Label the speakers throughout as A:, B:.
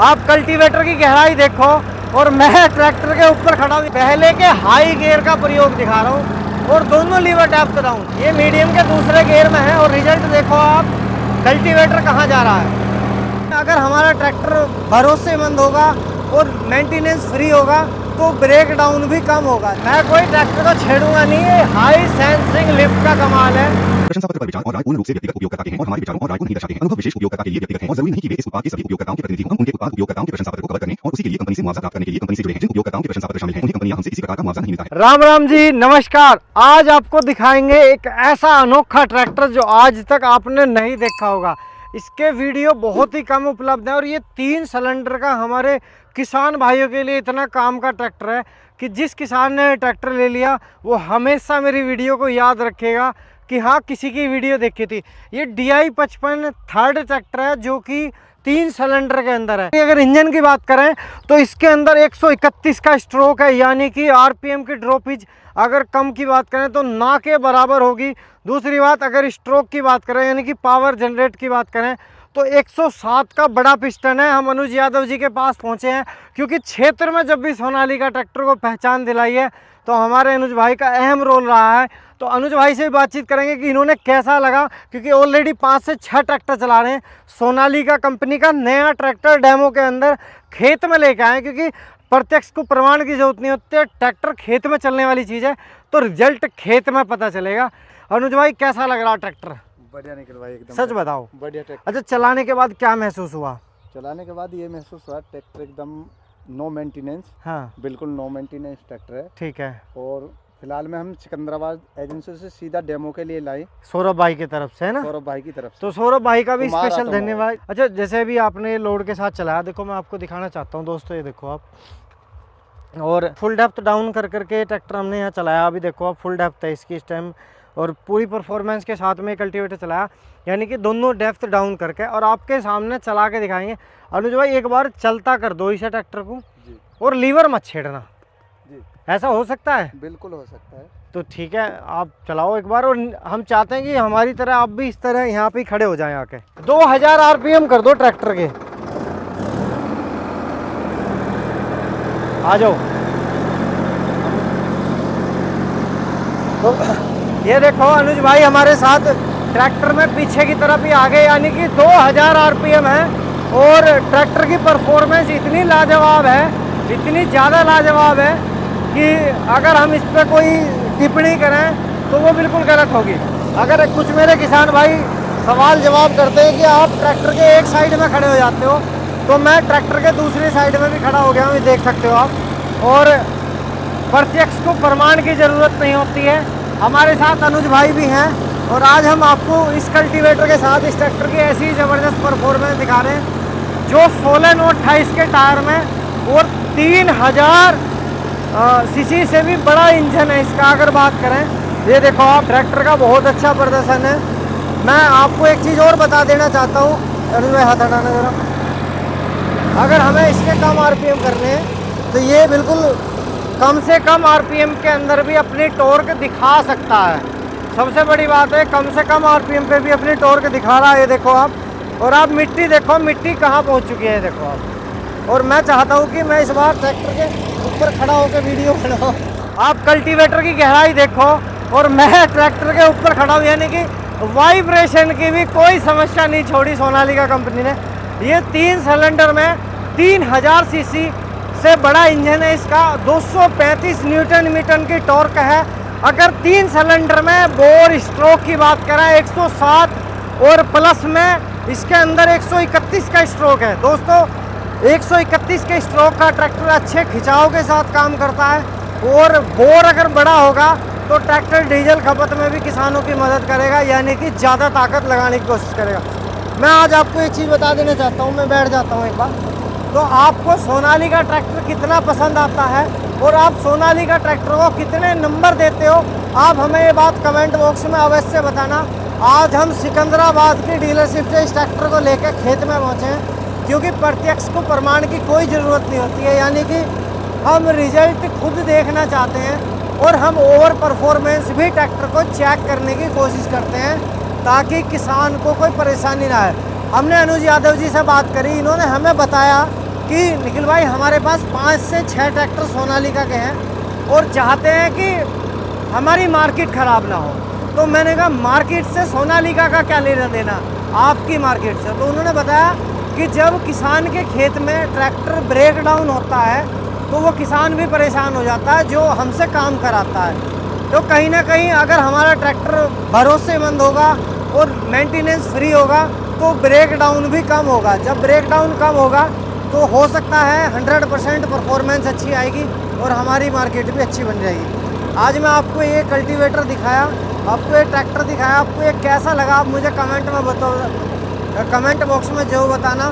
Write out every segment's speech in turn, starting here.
A: आप कल्टीवेटर की गहराई देखो और मैं ट्रैक्टर के ऊपर खड़ा हूँ। पहले के हाई गियर का प्रयोग दिखा रहा हूँ और दोनों लीवर डेप्थ डाउन, ये मीडियम के दूसरे गियर में है। और रिजल्ट देखो आप, कल्टीवेटर कहाँ जा रहा है। अगर हमारा ट्रैक्टर भरोसेमंद होगा और मेंटेनेंस फ्री होगा तो ब्रेक डाउन भी कम होगा। मैं कोई ट्रैक्टर को छेड़ूंगा नहीं, ये हाई सेंसिंग लिफ्ट का कमाल है।
B: प्रशंसा पत्र पर विचार और राय पूर्ण रूप से व्यक्तिगत उपयोगकर्ता के हैं और हमारे विचारों और राय को नहीं दर्शाते हैं। अनुभव विशेष उपयोगकर्ता के लिए व्यक्तिगत है और जरूरी नहीं कि वे इस उत्पाद के सभी उपयोगकर्ताओं के प्रतिनिधि हों। हम उनके उत्पाद उपयोगकर्ताओं के प्रशंसा पत्र को कवर करने और उसी के लिए कंपनी से मुआवजा प्राप्त करने के लिए कंपनी से जुड़े हैं। जिन उपयोगकर्ताओं के प्रशंसा पत्र शामिल हैं उन्हें कंपनियां हमसे किसी प्रकार का मुआवजा नहीं मिलता है।
A: राम राम जी, नमस्कार। आज आपको दिखाएंगे एक ऐसा अनोखा ट्रैक्टर जो आज तक आपने नहीं देखा होगा। इसके वीडियो बहुत ही कम उपलब्ध है और ये 3 सिलेंडर का हमारे किसान भाइयों के लिए इतना काम का ट्रैक्टर है कि जिस किसान ने ट्रैक्टर ले लिया वो हमेशा मेरी वीडियो को याद रखेगा कि हाँ, किसी की वीडियो देखी थी। ये DI55 थर्ड ट्रैक्टर है जो कि 3 सिलेंडर के अंदर है। अगर इंजन की बात करें तो इसके अंदर 131 का स्ट्रोक है, यानी कि RPM की ड्रॉपेज अगर कम की बात करें तो ना के बराबर होगी। दूसरी बात, अगर स्ट्रोक की बात करें यानी कि पावर जनरेट की बात करें तो 107 का बड़ा पिस्टन है। हम अनुज यादव जी के पास पहुंचे हैं क्योंकि क्षेत्र में जब भी सोनालिका ट्रैक्टर को पहचान दिलाई है तो हमारे अनुज भाई का अहम रोल रहा है। तो अनुज भाई से भी बातचीत करेंगे कि इन्होंने कैसा लगा, क्योंकि ऑलरेडी 5 से 6 ट्रैक्टर चला रहे हैं। सोनालिका कंपनी का नया ट्रैक्टर डेमो के अंदर खेत में लेके आए, क्योंकि प्रत्यक्ष को प्रमाण की जरूरत नहीं होती है। ट्रैक्टर खेत में चलने वाली चीज़ है तो रिजल्ट खेत में पता चलेगा। अनुज भाई, कैसा लग रहा ट्रैक्टर?
C: बढ़िया निकल भाई, एकदम
A: सच बताओ।
C: बढ़िया ट्रैक्टर।
A: अच्छा, चलाने के बाद क्या महसूस हुआ?
C: चलाने के बाद ये महसूस हुआ ट्रैक्टर एकदम नो मेंटेनेंस,
A: हाँ,
C: बिल्कुल नो मेंटेनेंस ट्रैक्टर है।
A: ठीक है।
C: और फिलहाल में हम सिकंदराबाद एजेंसी से सीधा डेमो के लिए लाए,
A: सौरभ भाई की तरफ से, है ना?
C: सौरभ भाई की तरफ से।
A: तो सौरभ भाई का भी
C: कुमार
A: स्पेशल
C: ऑटोमोबाइल।
A: धन्यवाद। अच्छा, जैसे भी आपने लोड के साथ चलाया, देखो मैं आपको दिखाना चाहता हूँ दोस्तों, ये देखो आप, और फुल डेप्थ डाउन कर करके ट्रैक्टर हमने यहाँ चलाया। अभी देखो आप, फुल डेप्थ है इसकी इस टाइम और पूरी परफॉर्मेंस के साथ में कल्टीवेटर चलाया, यानी कि दोनों डेप्थ डाउन करके। और आपके सामने चला के दिखाएंगे। अनुज भाई, एक बार चलता कर दो इसे ट्रैक्टर को
C: जी
A: और लीवर मत छेड़ना।
C: जी,
A: ऐसा हो सकता है?
C: बिल्कुल हो सकता है।
A: तो ठीक है, आप चलाओ एक बार। और हम चाहते हैं कि हमारी तरह आप भी इस तरह यहाँ पे खड़े हो जाएं आके। 2000 RPM कर दो ट्रैक्टर के। आ जाओ। तो ये देखो अनुज भाई हमारे साथ ट्रैक्टर में पीछे की तरफ ही आ गए, यानी कि 2000 RPM है। और ट्रैक्टर की परफॉर्मेंस इतनी लाजवाब है, इतनी ज़्यादा लाजवाब है कि अगर हम इस पर कोई टिप्पणी करें तो वो बिल्कुल गलत होगी। अगर कुछ मेरे किसान भाई सवाल जवाब करते हैं कि आप ट्रैक्टर के एक साइड में खड़े हो जाते हो, तो मैं ट्रैक्टर के दूसरी साइड में भी खड़ा हो गया हूँ, ये देख सकते हो आप। और प्रत्यक्ष को प्रमाण की ज़रूरत नहीं होती है। हमारे साथ अनुज भाई भी हैं और आज हम आपको इस कल्टीवेटर के साथ इस ट्रैक्टर की ऐसी ज़बरदस्त परफॉर्मेंस दिखा रहे हैं जो 16/28 के टायर में और 3000 सीसी से भी बड़ा इंजन है इसका। अगर बात करें, ये देखो आप, ट्रैक्टर का बहुत अच्छा प्रदर्शन है। मैं आपको एक चीज़ और बता देना चाहता हूँ, अनुज भाई हाथ हटाना ज़रा। अगर हमें इसके कम RPM करने हैं तो ये बिल्कुल कम से कम RPM के अंदर भी अपनी टॉर्क दिखा सकता है। सबसे बड़ी बात है, कम से कम RPM पे भी अपनी टॉर्क दिखा रहा है, ये देखो आप। और आप मिट्टी देखो, मिट्टी कहाँ पहुँच चुकी है, देखो आप। और मैं चाहता हूँ कि मैं इस बार ट्रैक्टर के ऊपर खड़ा होकर वीडियो बनाऊँ। आप कल्टीवेटर की गहराई देखो और मैं ट्रैक्टर के ऊपर खड़ा हूँ, यानी कि वाइब्रेशन की भी कोई समस्या नहीं छोड़ी सोनालिका कंपनी ने। ये 3 सिलेंडर में 3000 सीसी से बड़ा इंजन है इसका। 235 न्यूटन मीटर की टॉर्क है। अगर 3 सिलेंडर में बोर स्ट्रोक की बात करें 107 और प्लस में इसके अंदर 131 का स्ट्रोक है। दोस्तों, 131 के स्ट्रोक का ट्रैक्टर अच्छे खिंचाव के साथ काम करता है। और बोर अगर बड़ा होगा तो ट्रैक्टर डीजल खपत में भी किसानों की मदद करेगा, यानी कि ज़्यादा ताकत लगाने की कोशिश करेगा। मैं आज आपको एक चीज़ बता देना चाहता हूँ, मैं बैठ जाता हूँ एक बार। तो आपको सोनालिका ट्रैक्टर कितना पसंद आता है और आप सोनालिका ट्रैक्टर को कितने नंबर देते हो, आप हमें ये बात कमेंट बॉक्स में अवश्य बताना। आज हम सिकंदराबाद की डीलरशिप से इस ट्रैक्टर को लेकर खेत में पहुँचे हैं, क्योंकि प्रत्यक्ष को प्रमाण की कोई ज़रूरत नहीं होती है, यानी कि हम रिजल्ट खुद देखना चाहते हैं और हम ओवर परफॉर्मेंस भी ट्रैक्टर को चेक करने की कोशिश करते हैं ताकि किसान को कोई परेशानी ना आए। हमने अनुज यादव जी से बात करी, इन्होंने हमें बताया कि निखिल भाई हमारे पास 5 से 6 ट्रैक्टर सोनालिका के हैं और चाहते हैं कि हमारी मार्केट ख़राब ना हो। तो मैंने कहा मार्केट से सोनालिका का क्या लेना देना, आपकी मार्केट से। तो उन्होंने बताया कि जब किसान के खेत में ट्रैक्टर ब्रेक डाउन होता है तो वो किसान भी परेशान हो जाता है जो हमसे काम कराता है। तो कहीं ना कहीं अगर हमारा ट्रैक्टर भरोसेमंद होगा और मेंटेनेंस फ्री होगा तो ब्रेक डाउन भी कम होगा। जब ब्रेक डाउन कम होगा तो हो सकता है 100% परफॉर्मेंस अच्छी आएगी और हमारी मार्केट भी अच्छी बन जाएगी। आज मैं आपको ये कल्टीवेटर दिखाया, आपको ये ट्रैक्टर दिखाया, आपको ये कैसा लगा आप मुझे कमेंट में बताओ, कमेंट बॉक्स में जो बताना।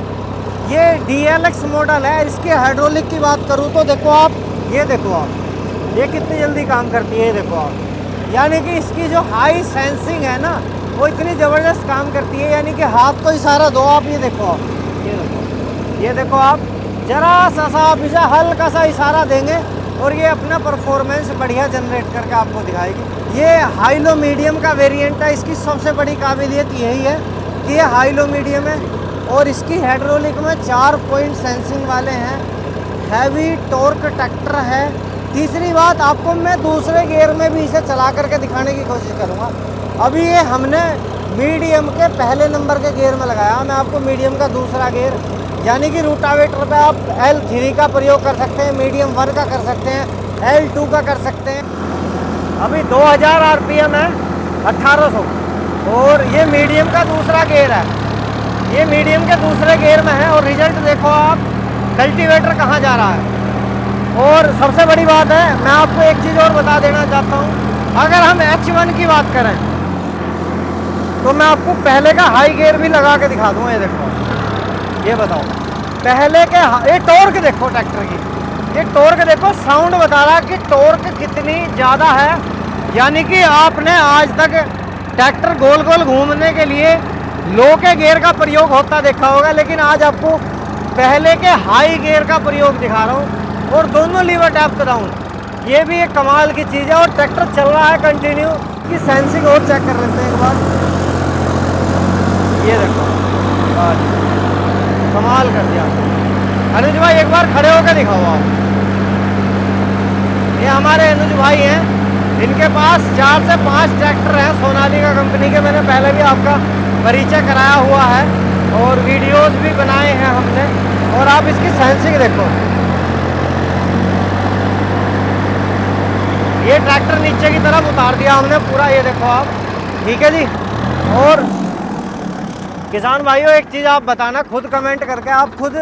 A: ये DLX मॉडल है। इसके हाइड्रोलिक की बात करूँ तो देखो आप, ये देखो आप, ये कितनी जल्दी काम करती है, ये देखो आप। यानी कि इसकी जो हाई सेंसिंग है ना वो इतनी ज़बरदस्त काम करती है। यानी कि हाथ को इशारा दो आप, ये देखो आप, ये देखो आप, जरा सा आप इसे हल्का सा इशारा देंगे और ये अपना परफॉर्मेंस बढ़िया जनरेट करके आपको दिखाएगी। ये हाई लो मीडियम का वेरिएंट है। इसकी सबसे बड़ी काबिलियत यही है कि ये हाई लो मीडियम है और इसकी हाइड्रोलिक में 4 पॉइंट सेंसिंग वाले हैं। हैवी टॉर्क ट्रैक्टर है। तीसरी बात, आपको मैं दूसरे गियर में भी इसे चला करके दिखाने की कोशिश करूँगा। अभी ये हमने मीडियम के पहले नंबर के गियर में लगाया, मैं आपको मीडियम का दूसरा गियर, यानी कि रूटावेटर पे आप L3 का प्रयोग कर सकते हैं, मीडियम 1 का कर सकते हैं, L2 का कर सकते हैं। अभी 2000 RPM है, 1800, और ये मीडियम का दूसरा गियर है। ये मीडियम के दूसरे गियर में है और रिजल्ट देखो आप, कल्टीवेटर कहाँ जा रहा है। और सबसे बड़ी बात है, मैं आपको एक चीज़ और बता देना चाहता हूँ, अगर हम H1 की बात करें तो मैं आपको पहले का हाई गियर भी लगा के दिखा दूँगा। ये देखो, ये बताओ, पहले के ये टॉर्क देखो ट्रैक्टर की, ये टॉर्क देखो, साउंड बता रहा कि टॉर्क कितनी ज़्यादा है। यानी कि आपने आज तक ट्रैक्टर गोल गोल घूमने के लिए लो के गियर का प्रयोग होता देखा होगा, लेकिन आज आपको पहले के हाई गियर का प्रयोग दिखा रहा हूँ और दोनों लीवर टैप डाउन। ये भी एक कमाल की चीज़ है और ट्रैक्टर चल रहा है कंटिन्यू। की सेंसिंग और चेक कर लेते हैं एक बार। ये देखो, कमाल कर दिया अनुज भाई, एक बार खड़े होकर दिखाओ आप। ये हमारे अनुज भाई हैं, इनके पास 4 से 5 ट्रैक्टर हैं सोनालिका कंपनी के। मैंने पहले भी आपका परिचय कराया हुआ है और वीडियोस भी बनाए हैं हमने। और आप इसकी सेंसिंग देखो, ये ट्रैक्टर नीचे की तरफ उतार दिया हमने पूरा, ये देखो आप, ठीक है जी। और किसान भाइयों, एक चीज़ आप बताना खुद कमेंट करके, आप खुद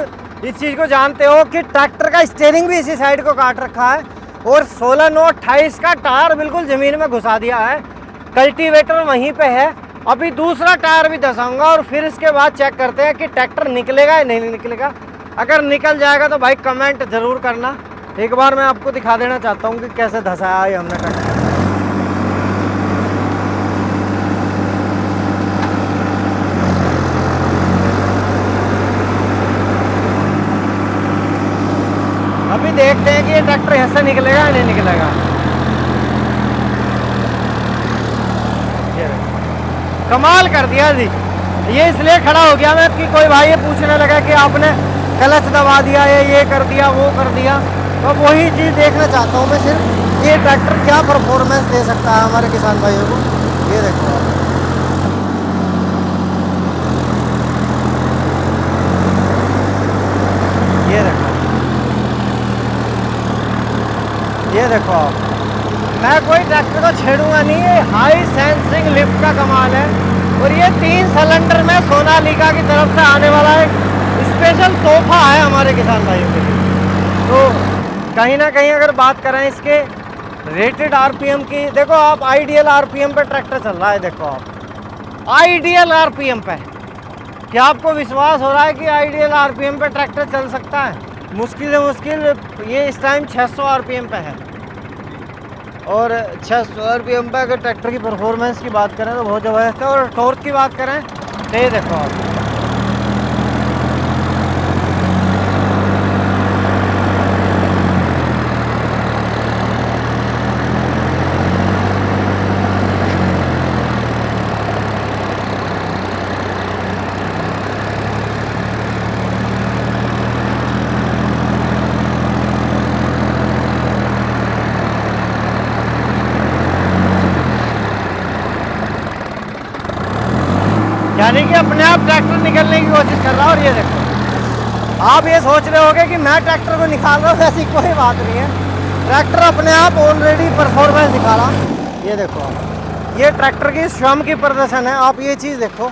A: इस चीज़ को जानते हो कि ट्रैक्टर का स्टीयरिंग भी इसी साइड को काट रखा है और 16 9 28 का टायर बिल्कुल ज़मीन में घुसा दिया है। कल्टीवेटर वहीं पे है। अभी दूसरा टायर भी दसाऊंगा और फिर इसके बाद चेक करते हैं कि ट्रैक्टर निकलेगा या नहीं निकलेगा। अगर निकल जाएगा तो भाई कमेंट ज़रूर करना। एक बार मैं आपको दिखा देना चाहता हूँ कि कैसे धसाया है हमने ट्रैक्टर। अभी देखते हैं कि ये ट्रैक्टर ऐसे निकलेगा या नहीं निकलेगा। कमाल कर दिया जी। ये इसलिए खड़ा हो गया मैं कि कोई भाई ये पूछने लगा कि आपने क्लच दबा दिया है, ये कर दिया, वो कर दिया। तो वही चीज़ देखना चाहता हूँ मैं सिर्फ, ये ट्रैक्टर क्या परफॉर्मेंस दे सकता है हमारे किसान भाइयों को। ये देखो आप, ये देखो, ये देखो आप, मैं कोई ट्रैक्टर को छेड़ूंगा नहीं। ये हाई सेंसिंग लिफ्ट का कमाल है और ये 3 सिलेंडर में सोनालिका की तरफ से आने वाला एक स्पेशल तोहफा है हमारे किसान भाइयों के लिए। तो कहीं ना कहीं अगर बात करें इसके रेटेड आरपीएम की, देखो आप, आइडियल आरपीएम पे ट्रैक्टर चल रहा है। देखो आप, आइडियल आरपीएम पे, क्या आपको विश्वास हो रहा है कि आइडियल आरपीएम पे ट्रैक्टर चल सकता है? मुश्किल से मुश्किल ये इस टाइम 600 आरपीएम पे है। और 600 आरपीएम पे अगर ट्रैक्टर की परफॉर्मेंस की बात करें तो बहुत ज़बरदस्त है। और टॉर्क की बात करें तो ये देखो आप, यानी कि अपने आप ट्रैक्टर निकलने की कोशिश कर रहा है। और ये देखो, आप ये सोच रहे होगे कि मैं ट्रैक्टर को निकाल रहा हूँ, ऐसी कोई बात नहीं है। ट्रैक्टर अपने आप ऑलरेडी परफॉर्मेंस दिखा रहा। ये देखो, ये ट्रैक्टर की श्रम की प्रदर्शन है। आप ये चीज़ देखो,